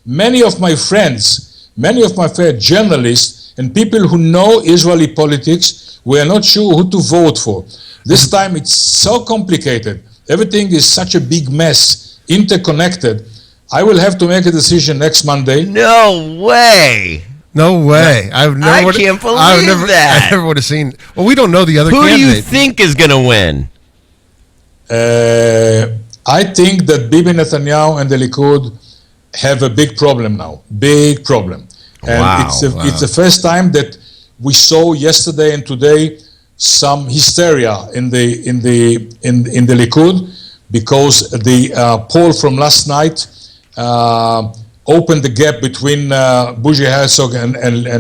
[SPEAKER 8] Many of my friends, many of my fellow journalists, and people who know Israeli politics, we are not sure who to vote for. This time it's so complicated. Everything is such a big mess, interconnected. I will have to make a decision next Monday.
[SPEAKER 3] No way.
[SPEAKER 4] No way. I
[SPEAKER 3] can't believe that.
[SPEAKER 4] I never would have seen. Well, we don't know the other
[SPEAKER 3] Who
[SPEAKER 4] candidate.
[SPEAKER 3] do you think is going to win?
[SPEAKER 8] I think that Bibi Netanyahu and the Likud have a big problem now. Big problem. And it's the first time that we saw yesterday and today some hysteria in the Likud, because the poll from last night opened the gap between Bougie Herzog and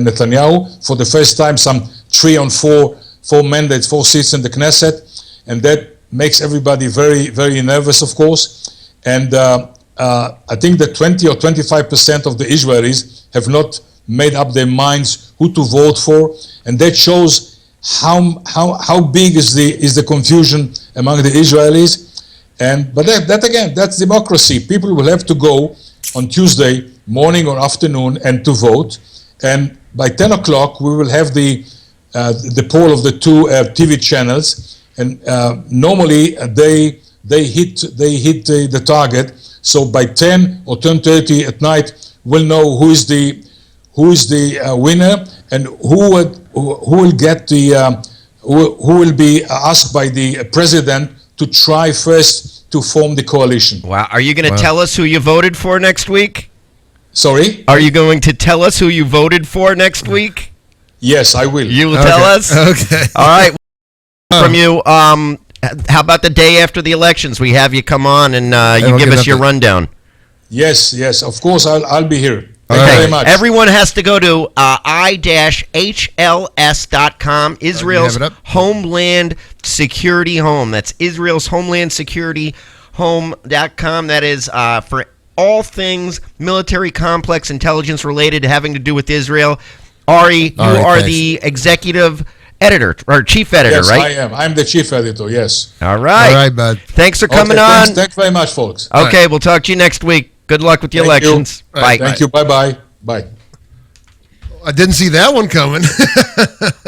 [SPEAKER 8] Netanyahu for the first time. Some 3 on 4 mandates, 4 seats in the Knesset, and that makes everybody very, very nervous, of course. And I think that 20 or 25% of the Israelis have not made up their minds who to vote for, and that shows how big is the confusion among the Israelis. But that again, that's democracy. People will have to go on Tuesday morning or afternoon and to vote, and by 10 o'clock we will have the poll of the 2 TV channels, and normally they hit the target. So by 10 or 10:30 at night, we'll know who is the winner, and who will get who will be asked by the president to try first to form the coalition.
[SPEAKER 3] Wow. Are you going to tell us who you voted for next week?
[SPEAKER 8] Sorry?
[SPEAKER 3] Are you going to tell us who you voted for next week?
[SPEAKER 8] Yes, I will.
[SPEAKER 3] You will tell us?
[SPEAKER 4] Okay.
[SPEAKER 3] All right. From you, how about the day after the elections? We have you come on and you give us your rundown.
[SPEAKER 8] Yes, of course, I'll be here.
[SPEAKER 3] Thank
[SPEAKER 8] you very much.
[SPEAKER 3] Everyone has to go to i-hls.com, Israel's Homeland Security Home. That's Israel's Homeland Security Home.com. That is for all things military complex intelligence related having to do with Israel. Ari, you are the executive editor or chief editor,
[SPEAKER 8] yes,
[SPEAKER 3] right?
[SPEAKER 8] I am. I'm the chief editor, yes.
[SPEAKER 3] All right.
[SPEAKER 4] All right, bud.
[SPEAKER 3] Thanks for coming on.
[SPEAKER 8] Thanks very much, folks.
[SPEAKER 3] Okay, we'll talk to you next week. Good luck with the elections. Bye.
[SPEAKER 8] Thank you. Bye-bye. Bye.
[SPEAKER 4] I didn't see that one coming.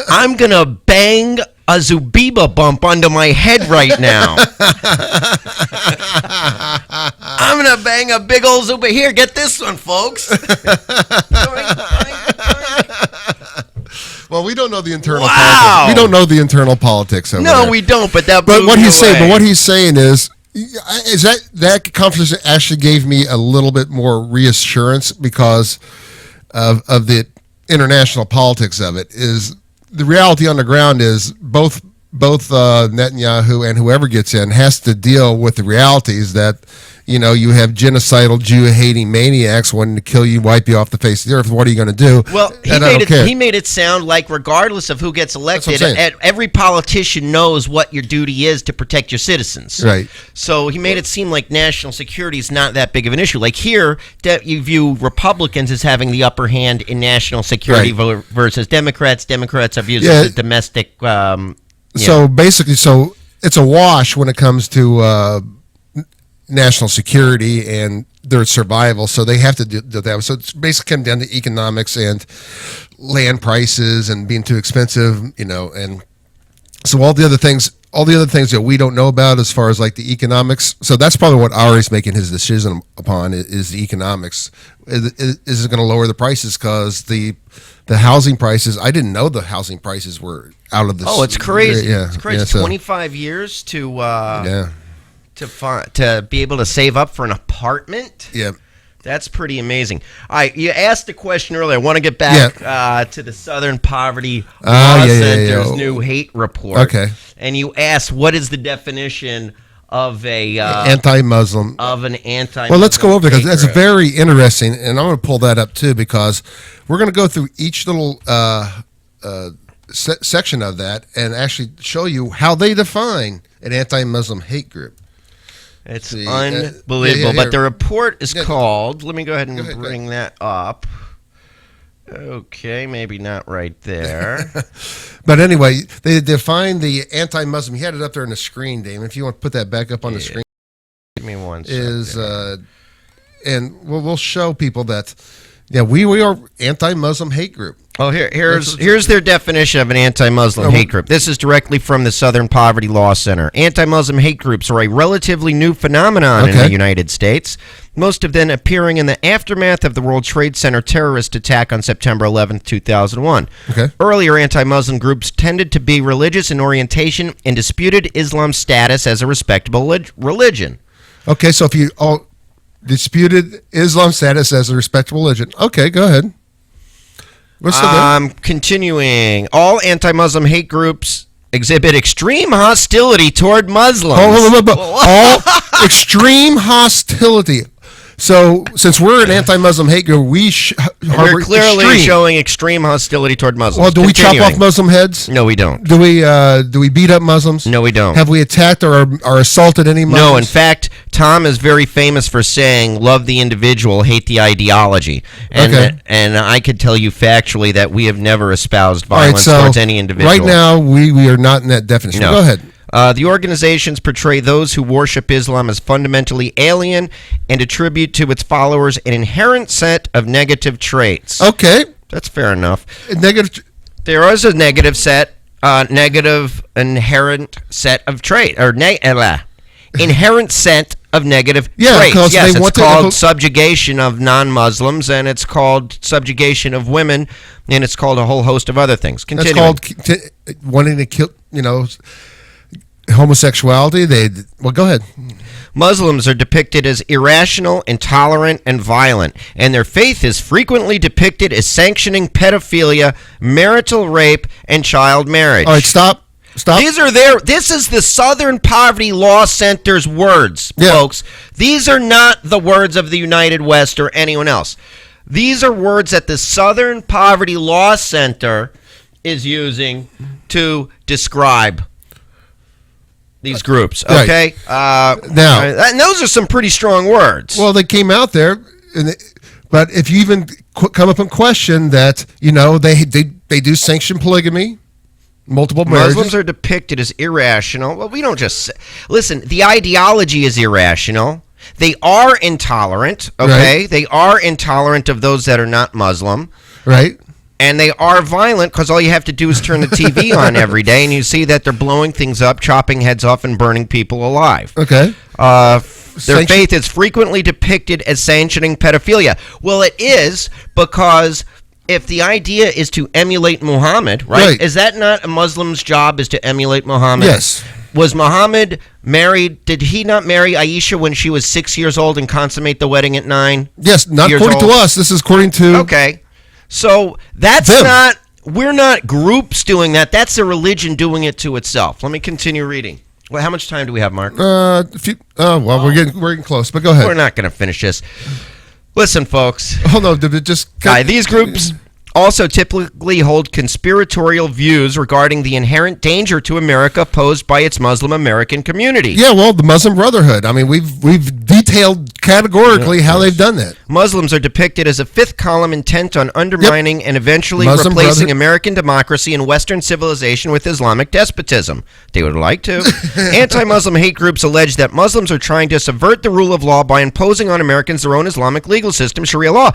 [SPEAKER 3] I'm going to bang a Zubiba bump onto my head right now. I'm going to bang a big old Zubiba. Here, get this one, folks.
[SPEAKER 4] Well, we don't know the internal politics. We don't know the internal politics over there.
[SPEAKER 3] No, we don't, but that
[SPEAKER 4] But
[SPEAKER 3] blew
[SPEAKER 4] what
[SPEAKER 3] me
[SPEAKER 4] he's saying,
[SPEAKER 3] away.
[SPEAKER 4] but what he's saying is that conference actually gave me a little bit more reassurance because of the international politics of it. Is the reality on the ground is both Netanyahu and whoever gets in has to deal with the realities that, you know, you have genocidal Jew-hating maniacs wanting to kill you, wipe you off the face of the earth. What are you going to do?
[SPEAKER 3] Well, he made it sound like regardless of who gets elected, every politician knows what your duty is to protect your citizens.
[SPEAKER 4] Right.
[SPEAKER 3] So he made it seem like national security is not that big of an issue. Like here, you view Republicans as having the upper hand in national security versus Democrats. Democrats are viewed as a domestic.
[SPEAKER 4] So basically, it's a wash when it comes to national security and their survival, so they have to do that. So it's basically come down to economics and land prices and being too expensive, and so all the other things that we don't know about as far as like the economics. So that's probably what Ari's making his decision upon is the economics. Is it going to lower the prices because the housing prices? I didn't know the housing prices were out of the.
[SPEAKER 3] Oh, it's crazy!
[SPEAKER 4] Yeah,
[SPEAKER 3] it's crazy.
[SPEAKER 4] Yeah,
[SPEAKER 3] 25 years to to be able to save up for an apartment.
[SPEAKER 4] Yeah.
[SPEAKER 3] That's pretty amazing. All right, you asked the question earlier. I want to get back to the Southern Poverty Law Center's new hate report.
[SPEAKER 4] Okay.
[SPEAKER 3] And you asked, what is the definition of a
[SPEAKER 4] anti-Muslim?
[SPEAKER 3] Of an anti-Muslim.
[SPEAKER 4] Well, let's go over because that's very interesting, and I'm going to pull that up too because we're going to go through each little section of that and actually show you how they define an anti-Muslim hate group.
[SPEAKER 3] It's unbelievable. But the report is called, let me go ahead and bring that up. Okay, maybe not right there.
[SPEAKER 4] But anyway, they define the anti-Muslim. You had it up there on the screen, Dave. If you want to put that back up on the screen.
[SPEAKER 3] Give me one second.
[SPEAKER 4] And we'll show people that, we are anti-Muslim hate group.
[SPEAKER 3] Oh, here's their definition of an anti-Muslim hate group. This is directly from the Southern Poverty Law Center. Anti-Muslim hate groups are a relatively new phenomenon in the United States, most of them appearing in the aftermath of the World Trade Center terrorist attack on September 11, 2001.
[SPEAKER 4] Okay.
[SPEAKER 3] Earlier anti-Muslim groups tended to be religious in orientation and disputed Islam's status as a respectable religion.
[SPEAKER 4] Okay, so if you all disputed Islam's status as a respectable religion, okay, go ahead.
[SPEAKER 3] Continuing. All anti-Muslim hate groups exhibit extreme hostility toward Muslims.
[SPEAKER 4] All extreme hostility. So, since we're an anti-Muslim hate group, we're
[SPEAKER 3] clearly showing extreme hostility toward Muslims.
[SPEAKER 4] Well, do we chop off Muslim heads?
[SPEAKER 3] No, we don't.
[SPEAKER 4] Do we beat up Muslims?
[SPEAKER 3] No, we don't.
[SPEAKER 4] Have we attacked or assaulted any Muslims?
[SPEAKER 3] No, in fact, Tom is very famous for saying, love the individual, hate the ideology. And I could tell you factually that we have never espoused violence towards any individual.
[SPEAKER 4] Right now, we are not in that definition.
[SPEAKER 3] No.
[SPEAKER 4] Go ahead.
[SPEAKER 3] The organizations portray those who worship Islam as fundamentally alien and attribute to its followers an inherent set of negative traits.
[SPEAKER 4] Okay.
[SPEAKER 3] That's fair enough.
[SPEAKER 4] There
[SPEAKER 3] is a negative inherent set of traits, or inherent set of negative traits. Yes, it's called subjugation of non-Muslims, and it's called subjugation of women, and it's called a whole host of other things. Continuing.
[SPEAKER 4] That's called wanting to kill, homosexuality. Go ahead.
[SPEAKER 3] Muslims are depicted as irrational, intolerant, and violent, and their faith is frequently depicted as sanctioning pedophilia, marital rape, and child marriage.
[SPEAKER 4] All right, stop.
[SPEAKER 3] This is the Southern Poverty Law Center's words, folks. These are not the words of the United West or anyone else. These are words that the Southern Poverty Law Center is using to describe these groups, okay?
[SPEAKER 4] Now,
[SPEAKER 3] and those are some pretty strong words.
[SPEAKER 4] Well, they came out there, but if you even come up and question that, they do sanction polygamy, multiple marriages.
[SPEAKER 3] Muslims are depicted as irrational. Well, we don't just listen. The ideology is irrational. They are intolerant. Okay, right. They are intolerant of those that are not Muslim.
[SPEAKER 4] Right.
[SPEAKER 3] And they are violent because all you have to do is turn the TV on every day and you see that they're blowing things up, chopping heads off, and burning people alive.
[SPEAKER 4] Okay.
[SPEAKER 3] Their faith is frequently depicted as sanctioning pedophilia. Well, it is because if the idea is to emulate Muhammad, right? Is that not a Muslim's job is to emulate Muhammad?
[SPEAKER 4] Yes.
[SPEAKER 3] Was Muhammad married? Did he not marry Aisha when she was 6 years old and consummate the wedding at 9?
[SPEAKER 4] Yes, not according to us. This is according to...
[SPEAKER 3] Okay. So that's not, we're not groups doing that. That's a religion doing it to itself. Let me continue reading. Well, how much time do we have, Mark?
[SPEAKER 4] We're getting close, but go ahead.
[SPEAKER 3] We're not going to finish this. Listen, folks.
[SPEAKER 4] Oh, no,
[SPEAKER 3] these groups also typically hold conspiratorial views regarding the inherent danger to America posed by its Muslim American community.
[SPEAKER 4] Yeah, well, the Muslim Brotherhood. I mean, we've detailed categorically how they've done that.
[SPEAKER 3] Muslims are depicted as a fifth column intent on undermining and eventually
[SPEAKER 4] Muslim
[SPEAKER 3] replacing American democracy and Western civilization with Islamic despotism. They would like to. Anti-Muslim hate groups allege that Muslims are trying to subvert the rule of law by imposing on Americans their own Islamic legal system, Sharia law.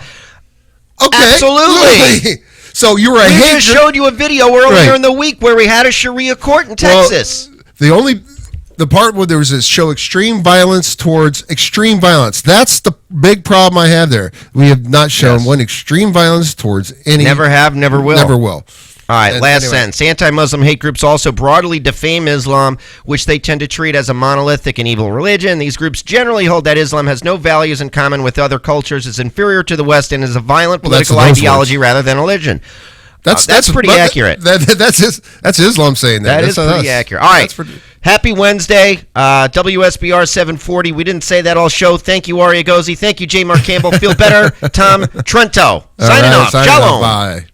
[SPEAKER 4] Okay.
[SPEAKER 3] Absolutely.
[SPEAKER 4] So you were a
[SPEAKER 3] We
[SPEAKER 4] hate
[SPEAKER 3] just
[SPEAKER 4] group.
[SPEAKER 3] showed you a video earlier in the week where we had a Sharia court in Texas.
[SPEAKER 4] The part where there was this show extreme violence towards extreme violence. That's the big problem I have there. We have not shown one extreme violence towards any.
[SPEAKER 3] Never have, never will.
[SPEAKER 4] Never will.
[SPEAKER 3] All right, last sentence. Anti-Muslim hate groups also broadly defame Islam, which they tend to treat as a monolithic and evil religion. These groups generally hold that Islam has no values in common with other cultures, is inferior to the West, and is a violent political ideology rather than a religion. That's pretty accurate.
[SPEAKER 4] That's Islam saying that.
[SPEAKER 3] That is pretty accurate. All right. Happy Wednesday, WSBR 740. We didn't say that all show. Thank you, Aria Gozzi. Thank you, J. Mark Campbell. Feel better, Tom Trento. Signing off. Shalom.
[SPEAKER 4] Bye.